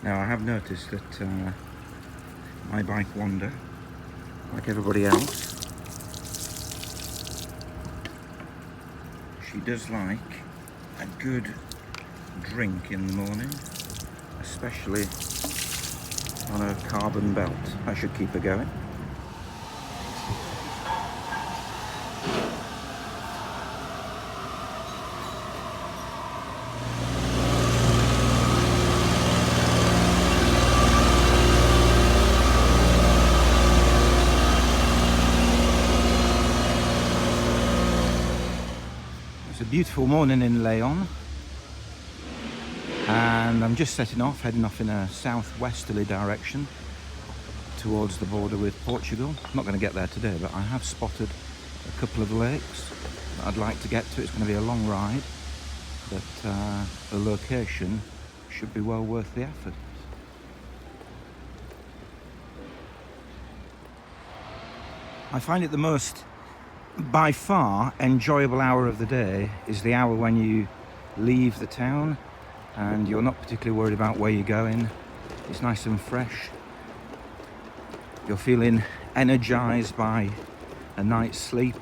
Now I have noticed that my bike Wanda, like everybody else, she does like a good drink in the morning, especially on a carbon belt. That should keep her going. It's a beautiful morning in León, and I'm just heading off in a southwesterly direction towards the border with Portugal. I'm not going to get there today, but I have spotted a couple of lakes that I'd like to get to. It's going to be a long ride, but the location should be well worth the effort. I find it the most, by far, enjoyable hour of the day is the hour when you leave the town and you're not particularly worried about where you're going. It's nice and fresh. You're feeling energized by a night's sleep.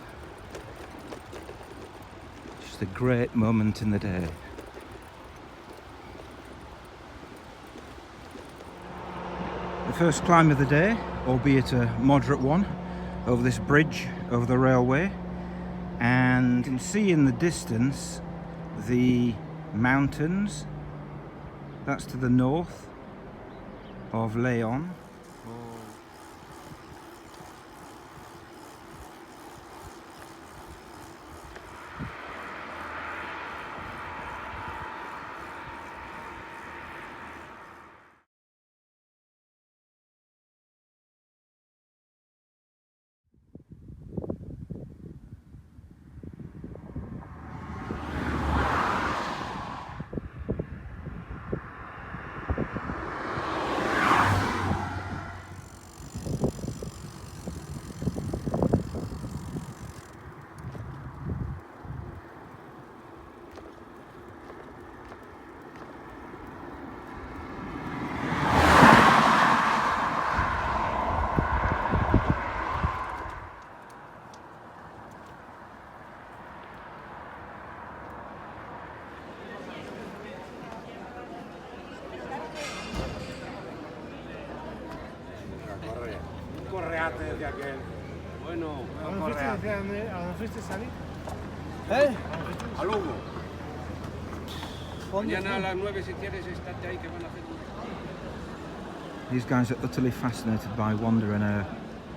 Just a great moment in the day. The first climb of the day, albeit a moderate one, over this bridge over the railway, and you can see in the distance the mountains. That's to the north of León. Correate decía aquel. Bueno, ¿A dónde fuiste a salir? a Lugo. Mañana a las 9 si quieres estate ahí que van a hacer un... These guys are utterly fascinated by Wanda and her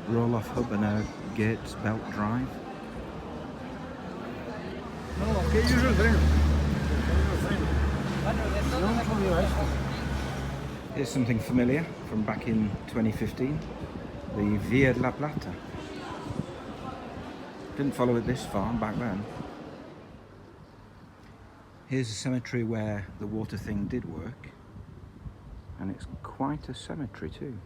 roll-off hub and her Gates belt drive. No, que ellos el freno. Here's something familiar from back in 2015, the Via de la Plata. Didn't follow it this far back then. Here's a cemetery where the water thing did work, and it's quite a cemetery too.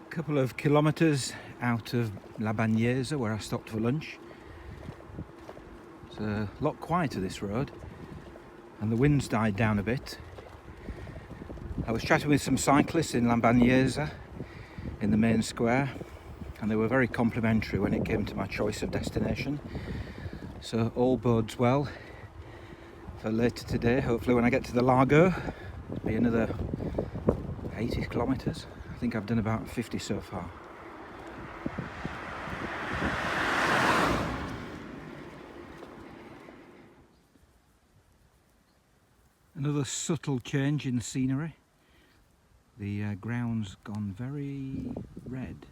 A couple of kilometres out of La Bagnesa, where I stopped for lunch. It's a lot quieter, this road, and the wind's died down a bit. I was chatting with some cyclists in La Bagnesa in the main square, and they were very complimentary when it came to my choice of destination. So all bodes well for later today. Hopefully when I get to the Lago, it'll be another 80 kilometres. I think I've done about 50 so far. Another subtle change in scenery. The ground's gone very red.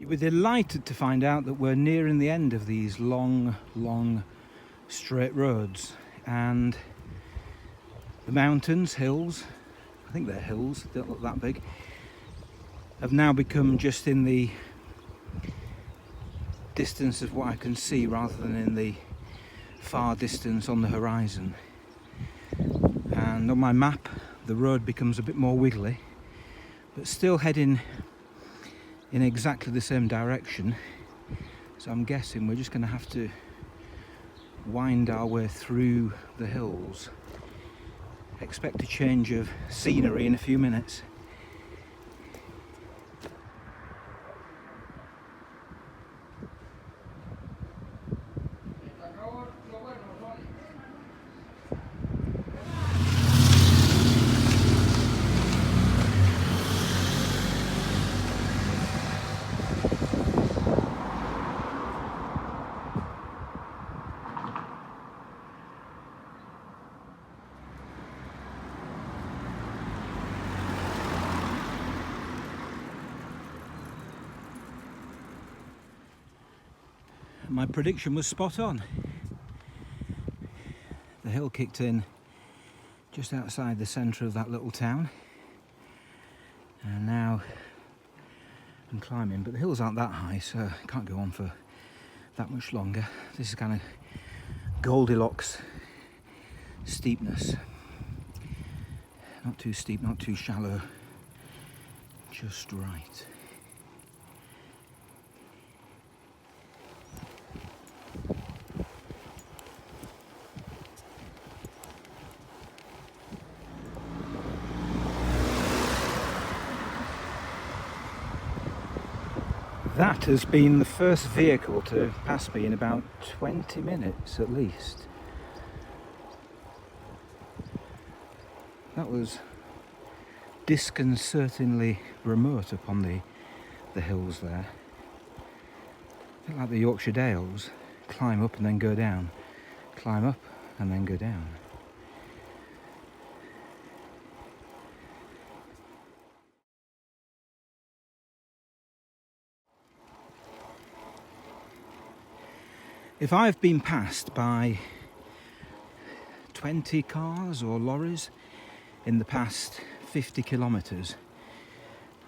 You were delighted to find out that we're nearing the end of these long straight roads, and the mountains, hills, I think they're hills, they don't look that big, have now become just in the distance of what I can see rather than in the far distance on the horizon. And on my map the road becomes a bit more wiggly, but still heading in exactly the same direction. So I'm guessing we're just going to have to wind our way through the hills. Expect a change of scenery in a few minutes. My prediction was spot on. The hill kicked in just outside the centre of that little town, and now I'm climbing, but the hills aren't that high, so I can't go on for that much longer. This is kind of Goldilocks steepness. Not too steep, not too shallow, just right. That has been the first vehicle to pass me in about 20 minutes at least. That was disconcertingly remote up on the hills there. A bit like the Yorkshire Dales, climb up and then go down, climb up and then go down. If I've been passed by 20 cars or lorries in the past 50 kilometres,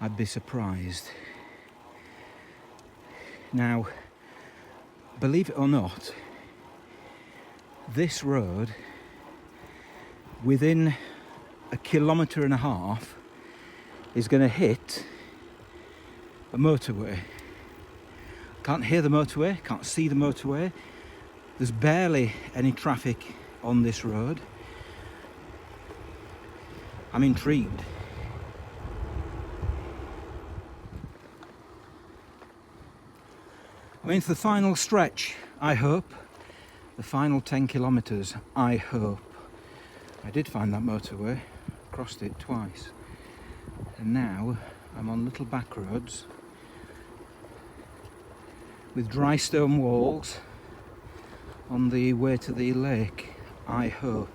I'd be surprised. Now, believe it or not, this road, within 1.5 kilometres, is going to hit a motorway. Can't hear the motorway, can't see the motorway. There's barely any traffic on this road. I'm intrigued. I'm into the final stretch, I hope. The final 10 kilometres, I hope. I did find that motorway, crossed it twice. And now I'm on little back roads with dry stone walls on the way to the lake, I hope.